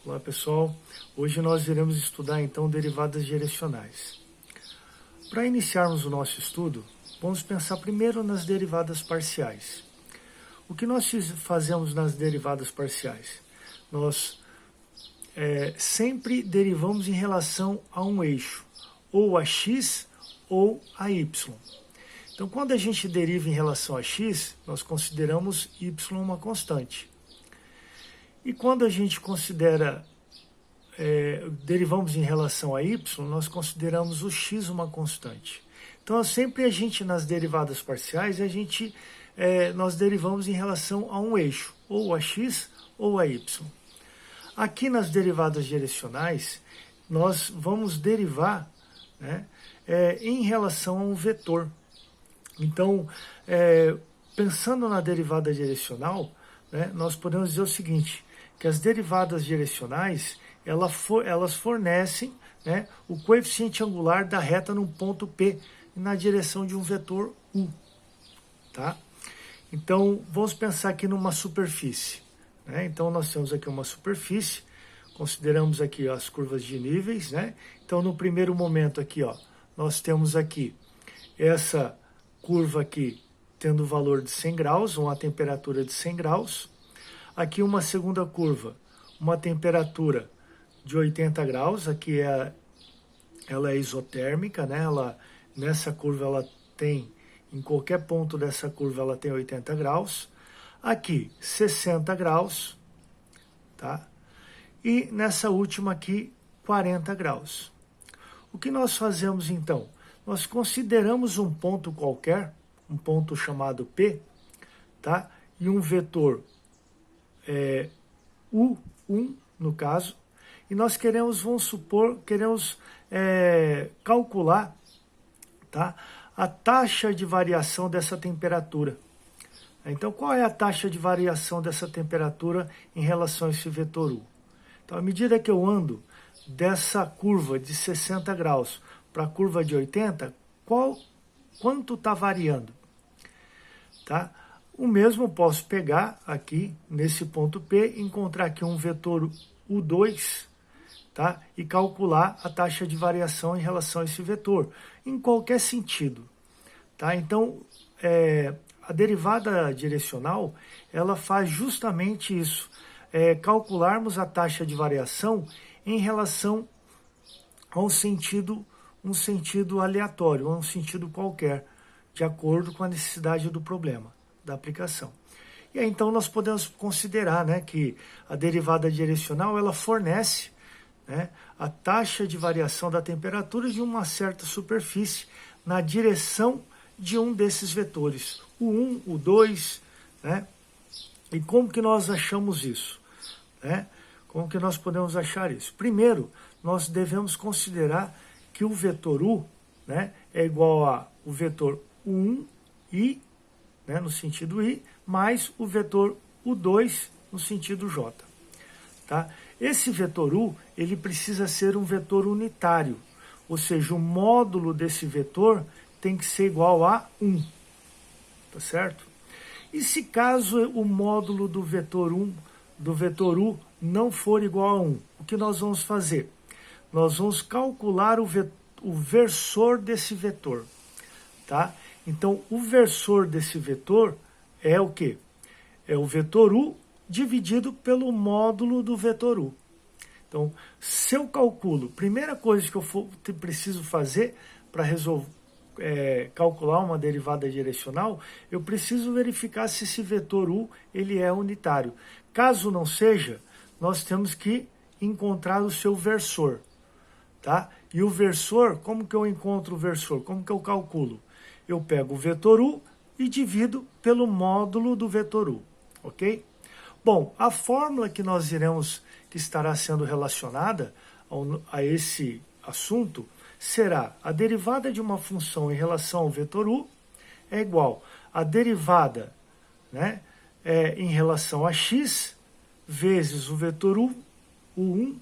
Olá pessoal, hoje nós iremos estudar então derivadas direcionais. Para iniciarmos o nosso estudo, vamos pensar primeiro nas derivadas parciais. O que nós fazemos nas derivadas parciais? Nós sempre derivamos em relação a um eixo, ou a x ou a y. Então quando a gente deriva em relação a x, nós consideramos y uma constante. E quando a gente derivamos em relação a y, nós consideramos o x uma constante. Então, sempre nas derivadas parciais, nós derivamos em relação a um eixo, ou a x ou a y. Aqui nas derivadas direcionais, nós vamos derivar em relação a um vetor. Então, pensando na derivada direcional, nós podemos dizer o seguinte, que as derivadas direcionais, elas fornecem o coeficiente angular da reta num ponto P na direção de um vetor U. Tá? Então, vamos pensar aqui numa superfície. Então, nós temos aqui uma superfície, consideramos aqui as curvas de níveis. Então, no primeiro momento aqui, nós temos aqui essa curva aqui tendo o valor de 100 graus, uma temperatura de 100 graus. Aqui uma segunda curva, uma temperatura de 80 graus, aqui ela é isotérmica, nessa curva ela tem, em qualquer ponto dessa curva ela tem 80 graus. Aqui 60 graus, tá? E nessa última aqui 40 graus. O que nós fazemos então? Nós consideramos um ponto qualquer, um ponto chamado P, tá? E um vetor U1, no caso, e nós vamos supor, calcular, tá, a taxa de variação dessa temperatura. Então, qual é a taxa de variação dessa temperatura em relação a esse vetor U? Então, à medida que eu ando dessa curva de 60 graus para a curva de 80, quanto está variando? Tá? O mesmo posso pegar aqui, nesse ponto P, encontrar aqui um vetor U2, tá? E calcular a taxa de variação em relação a esse vetor, em qualquer sentido. Tá? Então, a derivada direcional, ela faz justamente isso, calcularmos a taxa de variação em relação a um sentido aleatório, a um sentido qualquer, de acordo com a necessidade do problema, da aplicação. E aí, então, nós podemos considerar que a derivada direcional ela fornece a taxa de variação da temperatura de uma certa superfície na direção de um desses vetores, o 1, o 2, E como que nós achamos isso? Como que nós podemos achar isso? Primeiro, nós devemos considerar que o vetor U é igual a o vetor U1, I, no sentido I, mais o vetor U2 no sentido J. Tá? Esse vetor U, ele precisa ser um vetor unitário, ou seja, o módulo desse vetor tem que ser igual a 1, tá certo? E se caso o módulo do vetor U não for igual a 1, o que nós vamos fazer? Nós vamos calcular o versor desse vetor, tá? Então, o versor desse vetor é o quê? É o vetor U dividido pelo módulo do vetor U. Então, se eu calculo, primeira coisa que eu preciso fazer para calcular uma derivada direcional, eu preciso verificar se esse vetor U ele é unitário. Caso não seja, nós temos que encontrar o seu versor. Tá? E o versor, como que eu encontro o versor? Como que eu calculo? Eu pego o vetor U e divido pelo módulo do vetor U, ok? Bom, a fórmula que que estará sendo relacionada a esse assunto será a derivada de uma função em relação ao vetor U é igual a derivada em relação a x vezes o vetor U1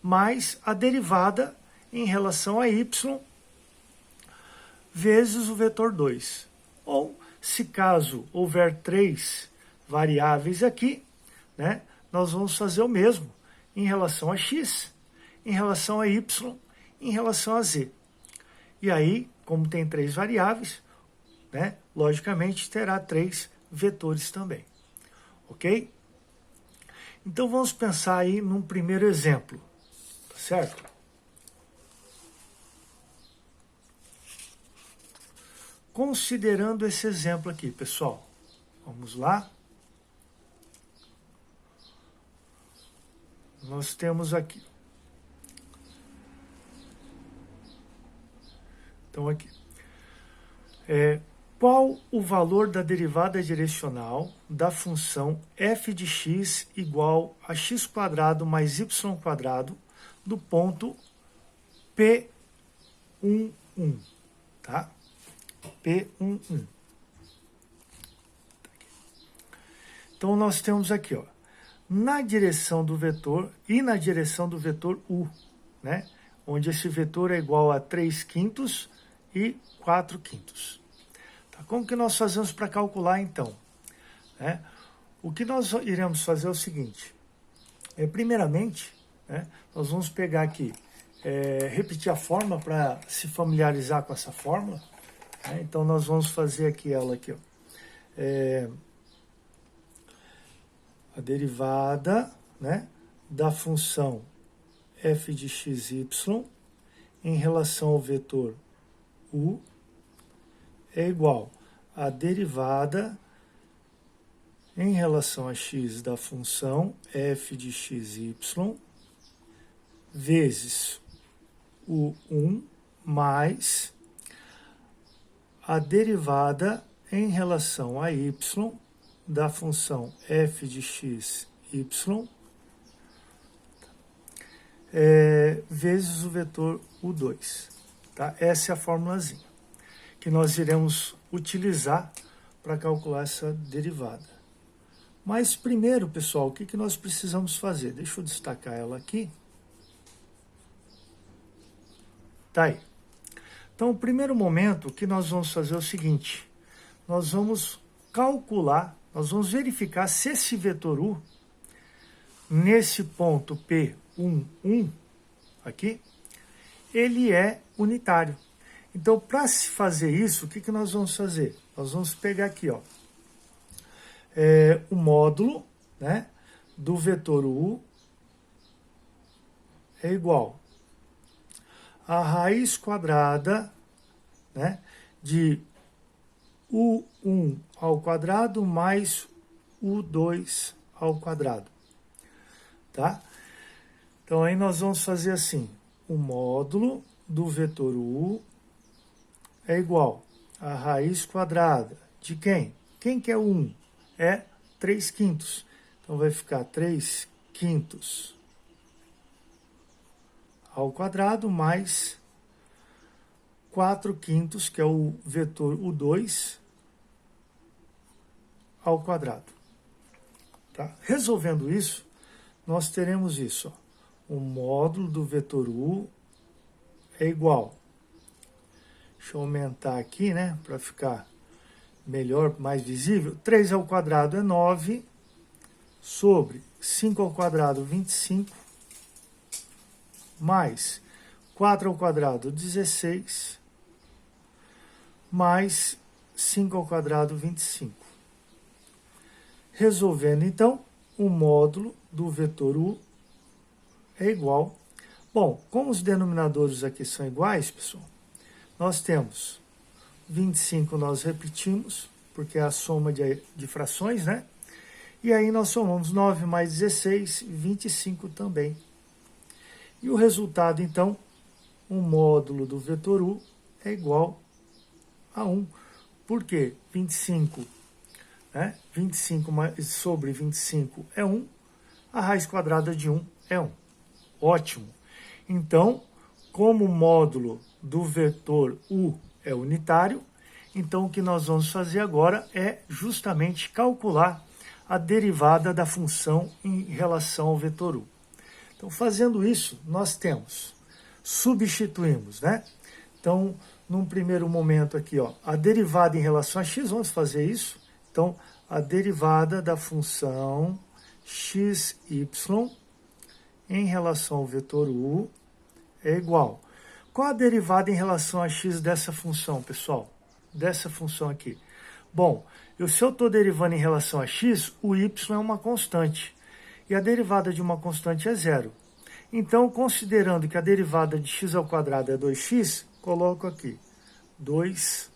mais a derivada em relação a y vezes o vetor 2. Ou, se caso houver 3 variáveis aqui, nós vamos fazer o mesmo. em relação a x, em relação a y, em relação a z. E aí, como tem 3 variáveis, né, logicamente terá 3 vetores também. Ok? Então vamos pensar aí num primeiro exemplo, tá certo? Considerando esse exemplo aqui, pessoal, vamos lá. Nós temos aqui. Então aqui. Qual o valor da derivada direcional da função f de x igual a x² mais y² do ponto P11, tá? P11. Então nós temos aqui, ó, na direção do vetor e na direção do vetor u, né? Onde esse vetor é igual a 3/5 e 4/5. Como que nós fazemos para calcular, então? O que nós iremos fazer é o seguinte. Primeiramente, nós vamos pegar aqui, repetir a fórmula para se familiarizar com essa fórmula. Então, nós vamos fazer aqui ela aqui, ó. A derivada, né, da função f de xy em relação ao vetor u é igual a derivada em relação a x da função f de xy vezes o 1 mais a derivada em relação a y da função f de xy vezes o vetor u2. Tá? Essa é a formulazinha que nós iremos utilizar para calcular essa derivada. Mas primeiro, pessoal, o que nós precisamos fazer? Deixa eu destacar ela aqui. Tá aí. Então, no primeiro momento, o que nós vamos fazer é o seguinte. Nós vamos calcular, nós vamos verificar se esse vetor u, nesse ponto P11, aqui, ele é unitário. Então, para se fazer isso, o que nós vamos fazer? Nós vamos pegar aqui, ó, o módulo, né, do vetor u é igual a raiz quadrada, né, de u1 ao quadrado mais u2 ao quadrado. Tá? Então, aí nós vamos fazer assim, o módulo do vetor u é igual a raiz quadrada de quem? Quem que é o 1? É 3/5. Então, vai ficar 3/5 ao quadrado mais 4/5, que é o vetor u2, ao quadrado. Tá? Resolvendo isso, nós teremos isso. Ó. O módulo do vetor u é igual. Deixa eu aumentar aqui, né, para ficar melhor, mais visível. 3 ao quadrado é 9, sobre 5 ao quadrado, 25, mais 4 ao quadrado, 16, mais 5 ao quadrado, 25. Resolvendo, então, o módulo do vetor u é igual. Bom, como os denominadores aqui são iguais, pessoal, nós temos 25, nós repetimos, porque é a soma de frações, né? E aí nós somamos 9 mais 16, 25 também. E o resultado, então, o módulo do vetor u é igual a 1. Por quê? 25, né? 25 sobre 25 é 1. A raiz quadrada de 1 é 1. Ótimo. Então, como o módulo do vetor u é unitário, então o que nós vamos fazer agora é justamente calcular a derivada da função em relação ao vetor u. Então, fazendo isso, nós substituímos, né? Então, num primeiro momento aqui, ó, a derivada em relação a x, vamos fazer isso. Então, a derivada da função xy em relação ao vetor u é igual. Qual a derivada em relação a x dessa função, pessoal? Dessa função aqui. Bom, se eu estou derivando em relação a x, o y é uma constante. E a derivada de uma constante é zero. Então, considerando que a derivada de x ao quadrado é 2x, coloco aqui 2x.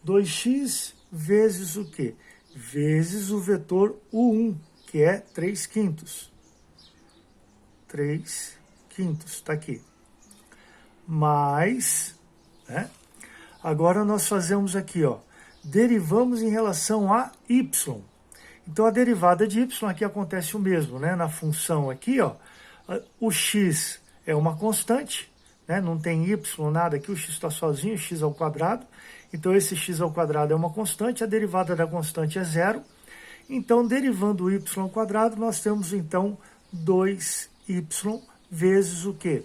2x vezes o quê? Vezes o vetor u1, que é 3/5. 3/5, está aqui. Mais, né? Agora nós fazemos aqui, ó, derivamos em relação a y. Então a derivada de y aqui acontece o mesmo, né? Na função aqui, ó, o x é uma constante, né? Não tem y, nada aqui, o x está sozinho, x ao quadrado. Então esse x ao quadrado é uma constante, a derivada da constante é zero. Então, derivando o y ao quadrado, nós temos então 2y vezes o quê?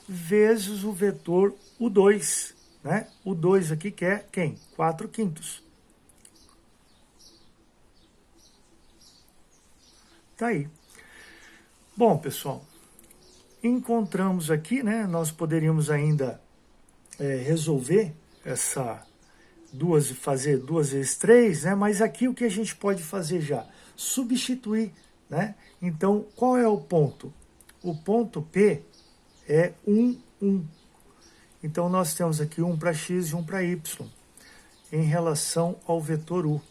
Vezes o vetor u2, né? O 2 aqui que é quem? 4/5. Tá aí. Bom, pessoal, encontramos aqui, né? Nós poderíamos ainda resolver fazer 2 vezes 3, né? Mas aqui o que a gente pode fazer já? Substituir, né? Então, qual é o ponto? O ponto P é 1, 1. Então, nós temos aqui 1 para x e 1 para y, em relação ao vetor u.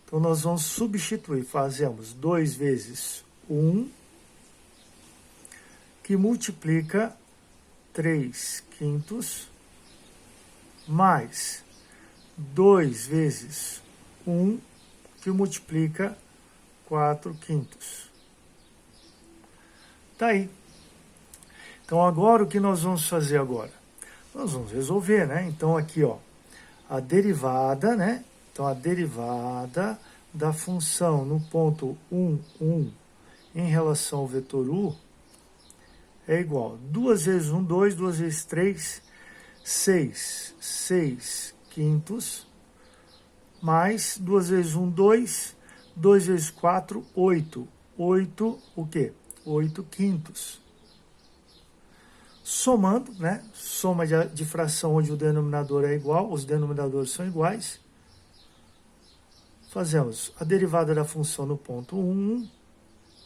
Então, nós vamos substituir, fazemos 2 vezes 1, que multiplica 3/5, mais 2 vezes 1, que multiplica 4/5. Tá aí. Então, agora, o que nós vamos fazer agora? Nós vamos resolver, né? Então, aqui, ó, a derivada, né? Então, a derivada da função no ponto 1, 1, em relação ao vetor u, é igual. 2 vezes 1, 2, 2 vezes 3, 6, 6/5, mais 2 vezes 1, 2, 2 vezes 4, 8. 8, o quê? 8/5. Somando, né? Soma de fração onde o denominador é igual, os denominadores são iguais. Fazemos a derivada da função no ponto 1,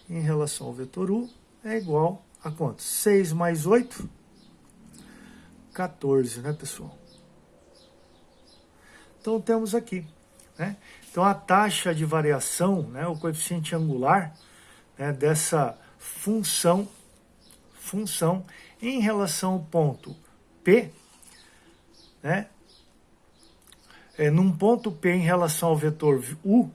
em relação ao vetor u, é igual a quanto? 6 mais 8, 14, né, pessoal? Então, temos aqui, né? Então, a taxa de variação, né, o coeficiente angular, né, dessa função em relação ao ponto P, né, num ponto P em relação ao vetor u,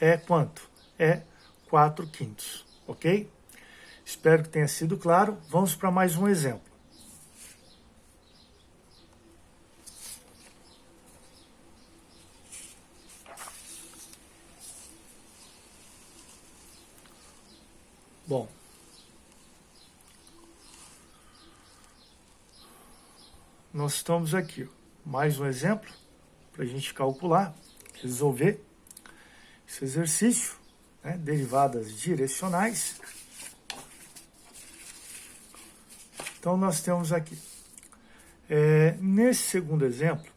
é quanto? É 4/5, ok? Espero que tenha sido claro. Vamos para mais um exemplo. Bom, nós estamos aqui, mais um exemplo para a gente calcular, resolver esse exercício, né? Derivadas direcionais. Então, nós temos aqui, nesse segundo exemplo,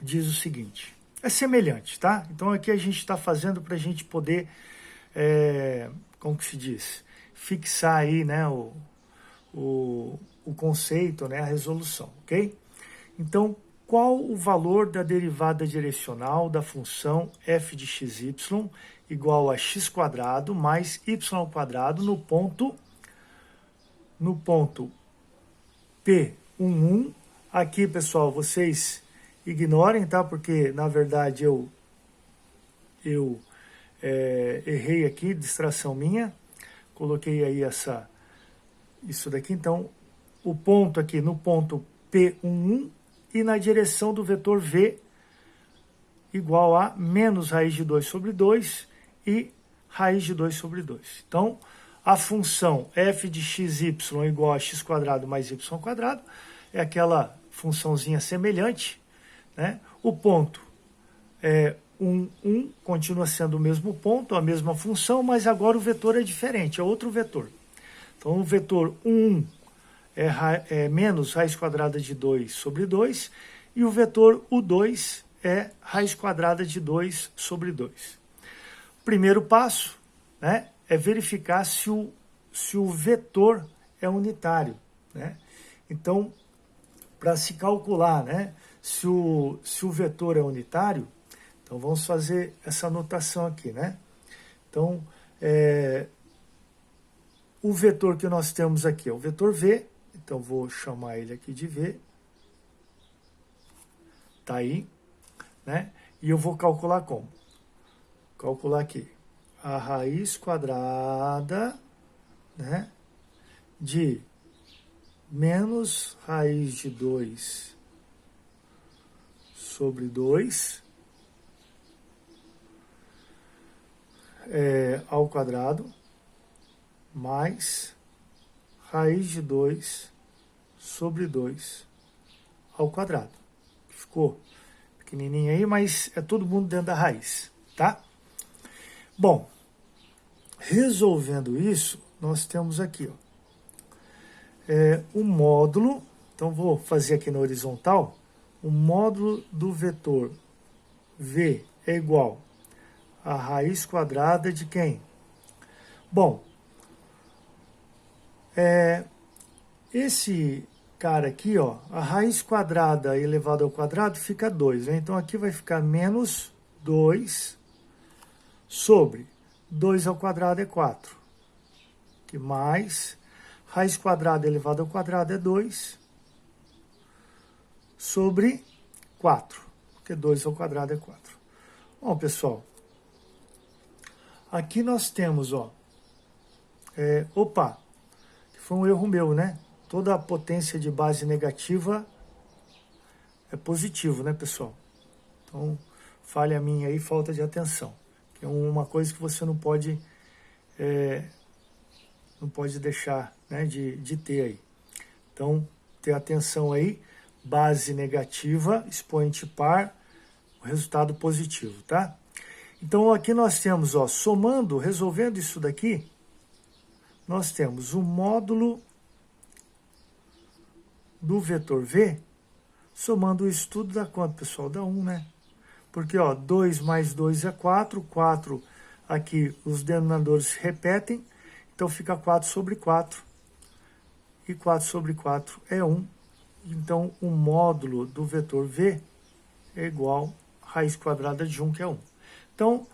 diz o seguinte, é semelhante, tá? Então, aqui a gente está fazendo para a gente poder, como que se diz, fixar aí, né, o conceito, né, a resolução, ok? Então, qual o valor da derivada direcional da função f de xy igual a x² mais y² no ponto P11. Aqui, pessoal, vocês ignorem, tá? Porque, na verdade, eu errei aqui, distração minha. Coloquei aí isso daqui. Então, o ponto aqui no ponto P11 e na direção do vetor V igual a menos raiz de 2 sobre 2 e raiz de 2 sobre 2. Então, a função f de xy igual a x² mais y² é aquela funçãozinha semelhante, né? O ponto continua sendo o mesmo ponto, a mesma função, mas agora o vetor é diferente, é outro vetor. Então, o vetor 1 é menos raiz quadrada de 2 sobre 2, e o vetor U2 é raiz quadrada de 2 sobre 2. Primeiro passo, né, é verificar se o vetor é unitário, né? Então, para se calcular, né, se o vetor é unitário, então vamos fazer essa anotação aqui, né? Então, o vetor que nós temos aqui é o vetor V, então vou chamar ele aqui de V, tá aí, né? E eu vou calcular como? Calcular aqui a raiz quadrada, né, de menos raiz de 2 sobre 2 ao quadrado, mais raiz de 2 sobre 2 ao quadrado. Ficou pequenininho aí, mas é todo mundo dentro da raiz, tá? Bom, resolvendo isso, nós temos aqui, ó, o módulo, então vou fazer aqui na horizontal, o módulo do vetor V é igual a raiz quadrada de quem? Bom, esse cara aqui, ó, a raiz quadrada elevada ao quadrado fica 2, né? Então aqui vai ficar menos 2 sobre 2 ao quadrado é 4, que mais raiz quadrada elevada ao quadrado é 2 sobre 4, porque 2 ao quadrado é 4. Bom, pessoal, aqui nós temos, ó, foi um erro meu, né? Toda a potência de base negativa é positivo, né, pessoal? Então, falha minha aí, falta de atenção. Que é uma coisa que você não pode deixar, né, de ter aí. Então, ter atenção aí, base negativa, expoente par, o resultado positivo, tá? Então, aqui nós temos, ó, somando, resolvendo isso daqui, nós temos o módulo do vetor V, somando isso tudo dá quanto, pessoal? Dá 1, né? Porque, ó, 2 mais 2 é 4, 4 aqui os denominadores se repetem, então fica 4 sobre 4, e 4 sobre 4 é 1, então o módulo do vetor V é igual a raiz quadrada de 1, que é 1. Então,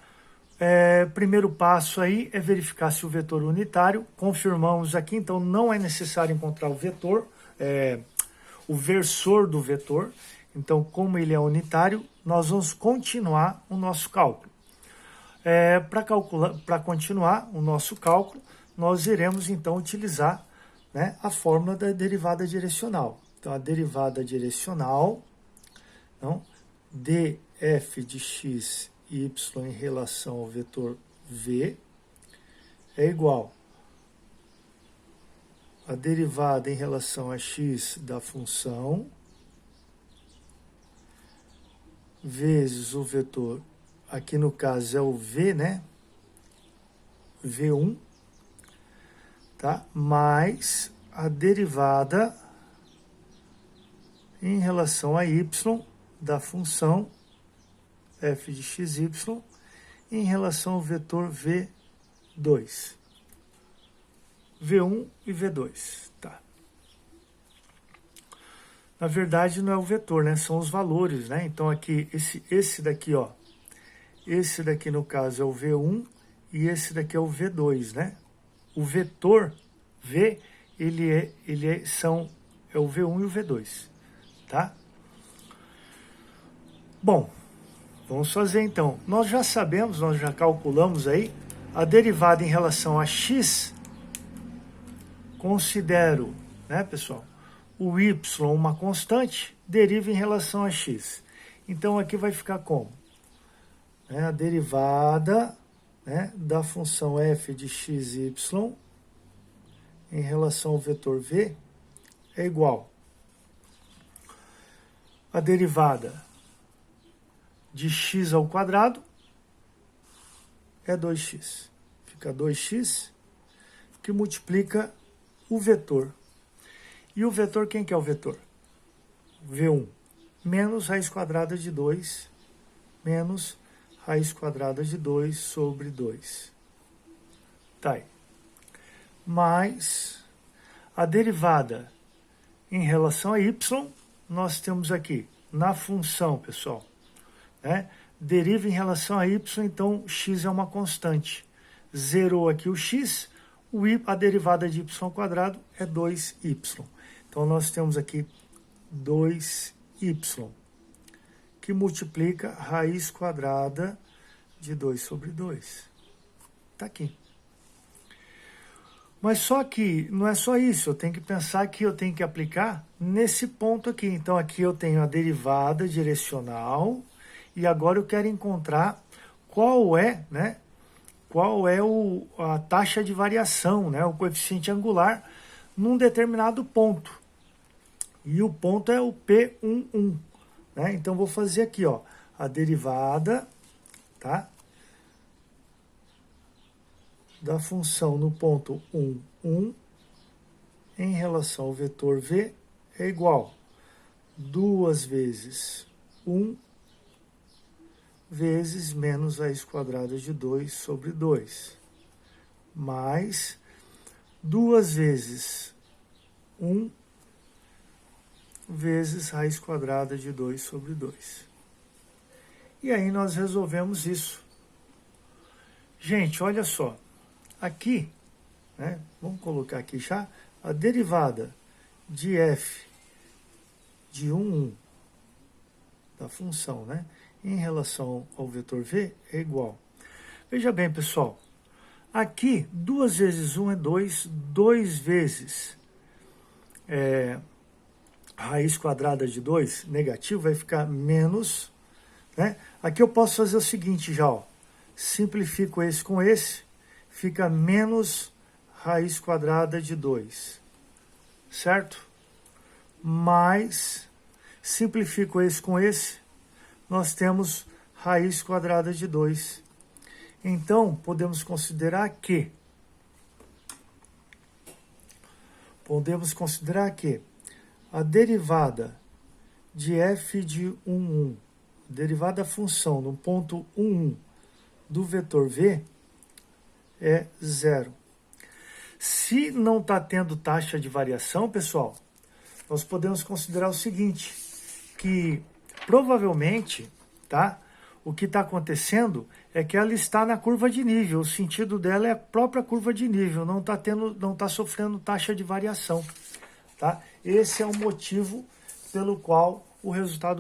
primeiro passo aí é verificar se o vetor é unitário, confirmamos aqui, então não é necessário encontrar o vetor, o versor do vetor. Então, como ele é unitário, nós vamos continuar o nosso cálculo. Para continuar o nosso cálculo, nós iremos então utilizar, né, a fórmula da derivada direcional. Então, a derivada direcional, então, df de x e y em relação ao vetor v é igual a derivada em relação a x da função vezes o vetor, aqui no caso é o v, né? V1, tá? Mais a derivada em relação a y da função f de xy em relação ao vetor V2. V1 e V2, tá? Na verdade não é o vetor, né? São os valores, né? Então aqui, esse daqui, ó, esse daqui no caso é o V1 e esse daqui é o V2, né? O vetor V, ele é o V1 e o V2, tá? Bom, vamos fazer então. Nós já sabemos, nós já calculamos aí a derivada em relação a x. Considero, né, pessoal, o y uma constante, deriva em relação a x. Então aqui vai ficar como? A derivada, né, da função f de xy em relação ao vetor v é igual a derivada de x ao quadrado é 2x. Fica 2x, que multiplica o vetor. E o vetor, quem que é o vetor? V1 menos raiz quadrada de 2 menos raiz quadrada de 2 sobre 2. Tá aí. Mais a derivada em relação a y, nós temos aqui na função, pessoal, né? Deriva em relação a y, então x é uma constante. Zerou aqui o x, a derivada de y ao quadrado é 2y. Então, nós temos aqui 2y, que multiplica raiz quadrada de 2 sobre 2. Está aqui. Mas só que não é só isso, eu tenho que pensar que eu tenho que aplicar nesse ponto aqui. Então, aqui eu tenho a derivada direcional e agora eu quero encontrar qual é, né? Qual é a taxa de variação, né? O coeficiente angular num determinado ponto. E o ponto é o P11, né? Então, vou fazer aqui, ó, a derivada, tá? Da função no ponto 1 em relação ao vetor V é igual a 2 vezes 1 vezes menos raiz quadrada de 2 sobre 2, mais 2 vezes 1 vezes raiz quadrada de 2 sobre 2. E aí nós resolvemos isso. Gente, olha só. Aqui, né, vamos colocar aqui já, a derivada de f de 1 da função, né, em relação ao vetor v é igual. Veja bem, pessoal, aqui 2 vezes 1 é 2, 2 vezes raiz quadrada de 2, negativo, vai ficar menos, né? Aqui eu posso fazer o seguinte já, ó, simplifico esse com esse, fica menos raiz quadrada de 2, certo? Mais, simplifico esse com esse, nós temos raiz quadrada de 2. Então, podemos considerar que a derivada de f de 1, derivada da função no ponto 1 do vetor v é 0. Se não está tendo taxa de variação, pessoal, nós podemos considerar o seguinte, que provavelmente, tá, o que está acontecendo é que ela está na curva de nível, o sentido dela é a própria curva de nível, não está sofrendo taxa de variação, tá? Esse é o motivo pelo qual o resultado